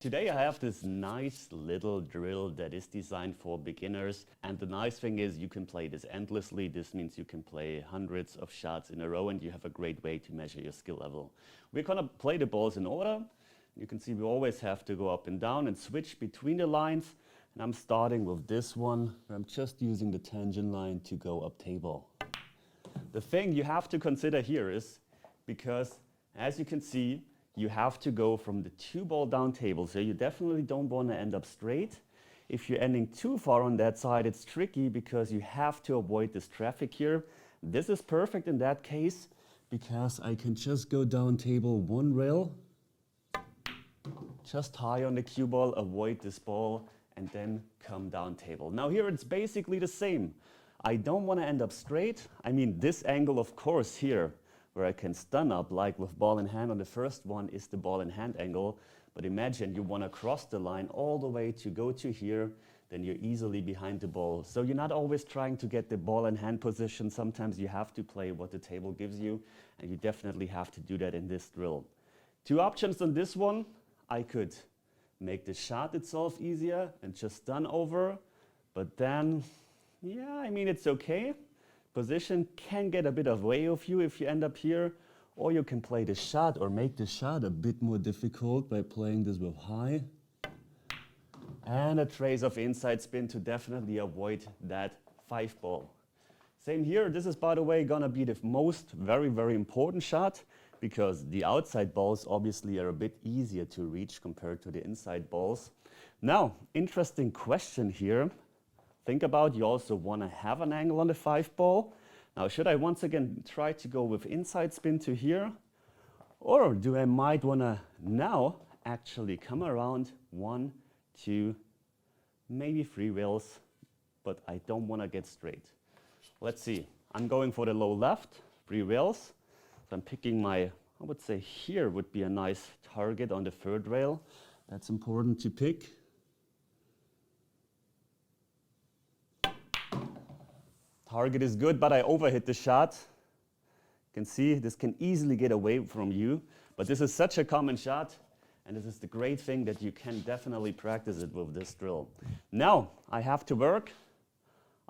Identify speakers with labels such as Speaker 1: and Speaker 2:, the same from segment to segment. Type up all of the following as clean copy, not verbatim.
Speaker 1: Today I have this nice little drill that is designed for beginners, and the nice thing is you can play this endlessly. This means you can play hundreds of shots in a row and you have a great way to measure your skill level. We're gonna play the balls in order. You can see we always have to go up and down and switch between the lines, and I'm starting with this one where I'm just using the tangent line to go up table. The thing you have to consider here is, because as you can see, you have to go from the 2-ball down table, so you definitely don't want to end up straight. If you're ending too far on that side, it's tricky because you have to avoid this traffic here. This is perfect in that case because I can just go down table one rail, just high on the cue ball, avoid this ball, and then come down table. Now here it's basically the same. I don't want to end up straight. I mean, this angle, of course, here, where I can stun up, like with ball in hand on the first one, is the ball in hand angle. But imagine you want to cross the line all the way to go to here, then you're easily behind the ball. So you're not always trying to get the ball in hand position. Sometimes you have to play what the table gives you, and you definitely have to do that in this drill. Two options on this one. I could make the shot itself easier and just stun over, but then, yeah, I mean, it's okay. Position can get a bit of way of you if you end up here, or you can play the shot or make the shot a bit more difficult by playing this with high. And a trace of inside spin to definitely avoid that 5-ball. Same here, this is, by the way, gonna be the most very important shot because the outside balls obviously are a bit easier to reach compared to the inside balls. Now, interesting question here. Think about, you also want to have an angle on the 5-ball. Now, should I once again try to go with inside spin to here? Or do I might want to now actually come around 1, 2, maybe 3 rails, but I don't want to get straight. Let's see. I'm going for the low left, 3 rails. So I'm picking my, I would say here would be a nice target on the 3rd rail. That's important to pick. Target is good, but I overhit the shot. You can see this can easily get away from you, but this is such a common shot, and this is the great thing that you can definitely practice it with this drill. Now I have to work.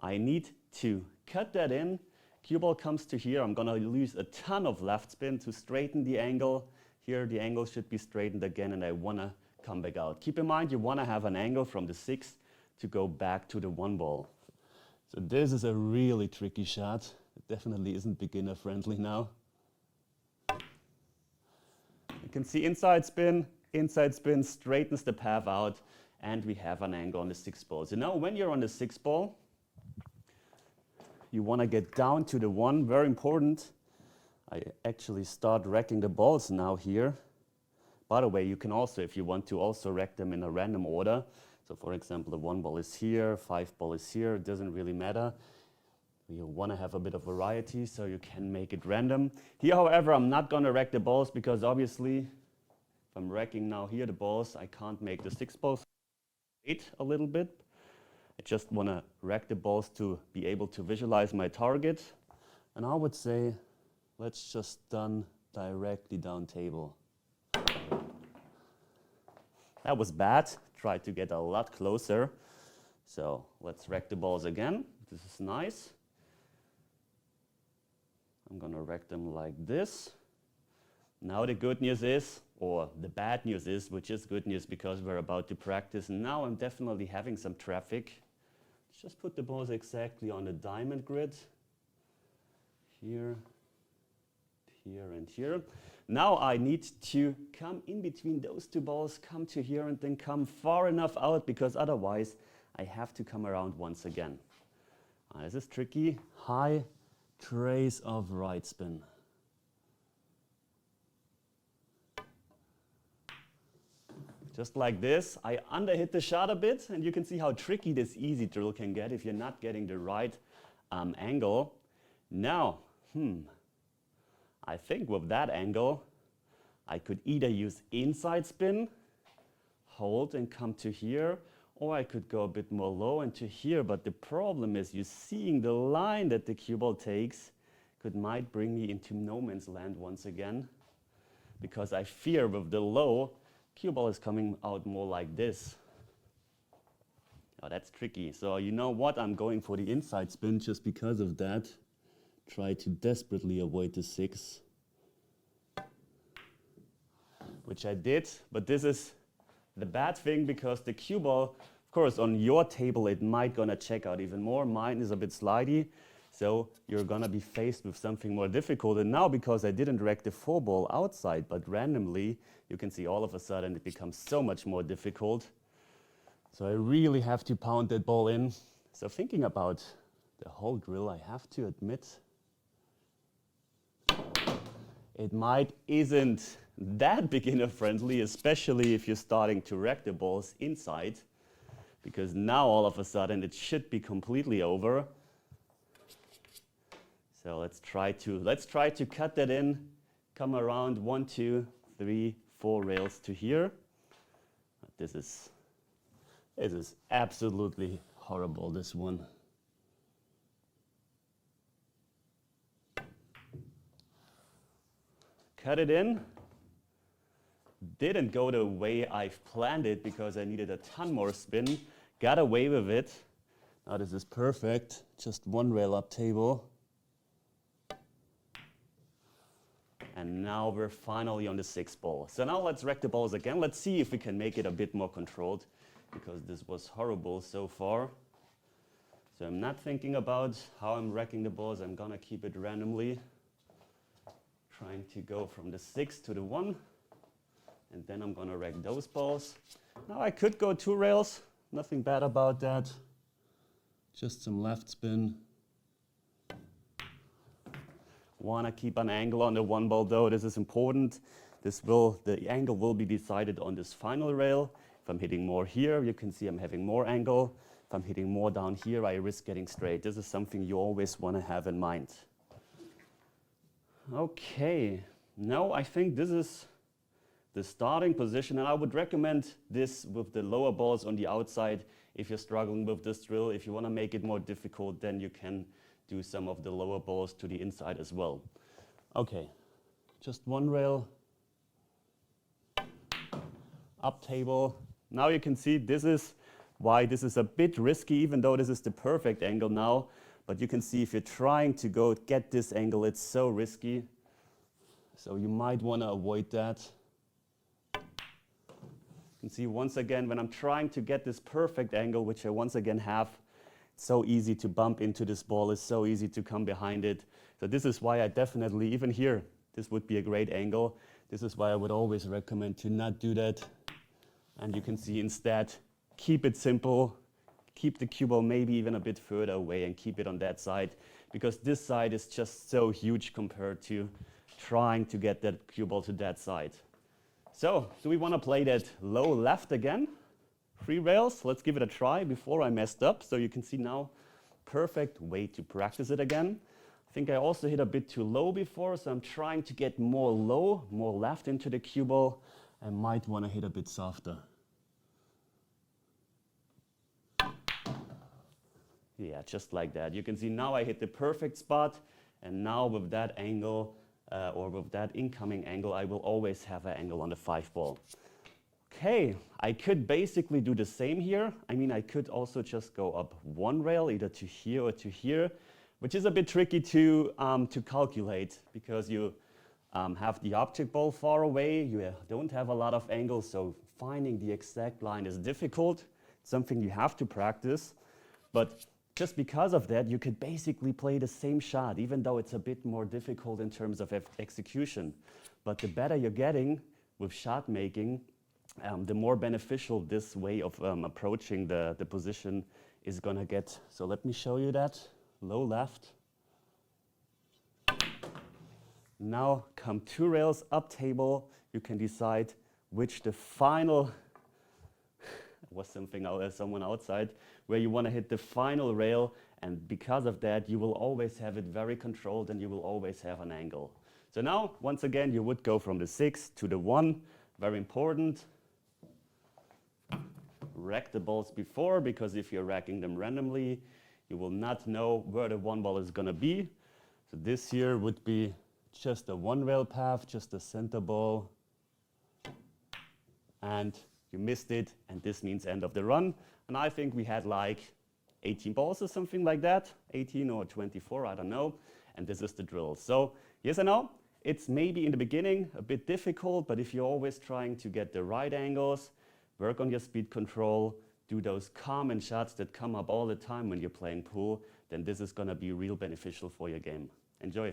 Speaker 1: I need to cut that in. Cue ball comes to here. I'm gonna use a ton of left spin to straighten the angle. Here the angle should be straightened again, and I wanna come back out. Keep in mind you wanna have an angle from the 6 to go back to the 1-ball. So this is a really tricky shot. It definitely isn't beginner friendly now. You can see inside spin straightens the path out, and we have an angle on the 6-ball. So now when you're on the 6-ball, you want to get down to the 1, very important. I actually start racking the balls now here. By the way, you can also, if you want to, also rack them in a random order. So for example, the 1-ball is here, 5-ball is here, it doesn't really matter. You want to have a bit of variety, so you can make it random. Here, however, I'm not going to rack the balls because obviously, if I'm racking now here the balls, I can't make the 6-ball straight a little bit. I just want to rack the balls to be able to visualize my target. And I would say, let's just stun directly down table. That was bad. Tried to get a lot closer. So let's rack the balls again. This is nice. I'm gonna rack them like this. Now the good news is, or the bad news is, which is good news because we're about to practice. Now I'm definitely having some traffic. Just put the balls exactly on the diamond grid. Here, here, and here. Now I need to come in between those 2 balls, come to here, and then come far enough out because otherwise I have to come around once again. This is tricky. High trace of right spin. Just like this, I underhit the shot a bit, and you can see how tricky this easy drill can get if you're not getting the right angle. Now, I think with that angle, I could either use inside spin, hold and come to here, or I could go a bit more low and to here. But the problem is you seeing the line that the cue ball takes might bring me into no man's land once again, because I fear with the low, cue ball is coming out more like this. Oh, that's tricky. So you know what? I'm going for the inside spin just because of that. Try to desperately avoid the 6, which I did. But this is the bad thing because the cue ball, of course, on your table, it might gonna check out even more. Mine is a bit slidey. So you're gonna be faced with something more difficult. And now because I didn't rack the 4 ball outside, but randomly, you can see all of a sudden it becomes so much more difficult. So I really have to pound that ball in. So thinking about the whole drill, I have to admit, it might isn't that beginner friendly, especially if you're starting to rack the balls inside, because now all of a sudden it should be completely over. So let's try to cut that in, come around 1, 2, 3, 4 rails to here. This is absolutely horrible, this one. Cut it in. Didn't go the way I've planned it because I needed a ton more spin. Got away with it. Now this is perfect. Just 1 rail up table. And now we're finally on the 6 ball. So now let's rack the balls again. Let's see if we can make it a bit more controlled, because this was horrible so far. So I'm not thinking about how I'm racking the balls. I'm gonna keep it randomly. Trying to go from the 6 to the 1. And then I'm gonna rack those balls. Now I could go 2 rails. Nothing bad about that. Just some left spin. Wanna keep an angle on the 1 ball though, this is important. The angle will be decided on this final rail. If I'm hitting more here, you can see I'm having more angle. If I'm hitting more down here, I risk getting straight. This is something you always wanna have in mind. Okay, now I think this is the starting position, and I would recommend this with the lower balls on the outside if you're struggling with this drill. If you wanna make it more difficult, then you can do some of the lower balls to the inside as well. Okay, just 1 rail, up table. Now you can see this is why this is a bit risky, even though this is the perfect angle now. But you can see if you're trying to go get this angle, it's so risky. So you might want to avoid that. You can see once again, when I'm trying to get this perfect angle, which I once again have, so easy to bump into this ball, it's so easy to come behind it. So this is why I definitely, even here, this would be a great angle. This is why I would always recommend to not do that. And you can see instead, keep it simple, keep the cue ball maybe even a bit further away and keep it on that side, because this side is just so huge compared to trying to get that cue ball to that side. So, do we want to play that low left again? 3 rails, let's give it a try before I messed up. So you can see now, perfect way to practice it again. I think I also hit a bit too low before, so I'm trying to get more low, more left into the cue ball. I might want to hit a bit softer. Yeah, just like that. You can see now I hit the perfect spot, and now with that angle, or with that incoming angle, I will always have an angle on the 5 ball. Okay, I could basically do the same here. I mean, I could also just go up 1 rail, either to here or to here, which is a bit tricky to calculate because you have the object ball far away, you don't have a lot of angles, so finding the exact line is difficult. It's something you have to practice, but just because of that, you could basically play the same shot, even though it's a bit more difficult in terms of execution. But the better you're getting with shot making, the more beneficial this way of approaching the position is gonna get. So let me show you that. Low left. Now come 2 rails up table. You can decide which the final, was something someone outside, where you want to hit the final rail, and because of that you will always have it very controlled and you will always have an angle. So now once again you would go from the 6 to the 1, very important. Rack the balls before, because if you're racking them randomly you will not know where the 1 ball is going to be. So this here would be just a 1 rail path, just a center ball. and you missed it, and this means end of the run. And I think we had like 18 balls or something like that, 18 or 24, I don't know. And this is the drill. So yes, I know it's maybe in the beginning a bit difficult, but if you're always trying to get the right angles, work on your speed control, do those common shots that come up all the time when you're playing pool, then this is going to be real beneficial for your game. Enjoy.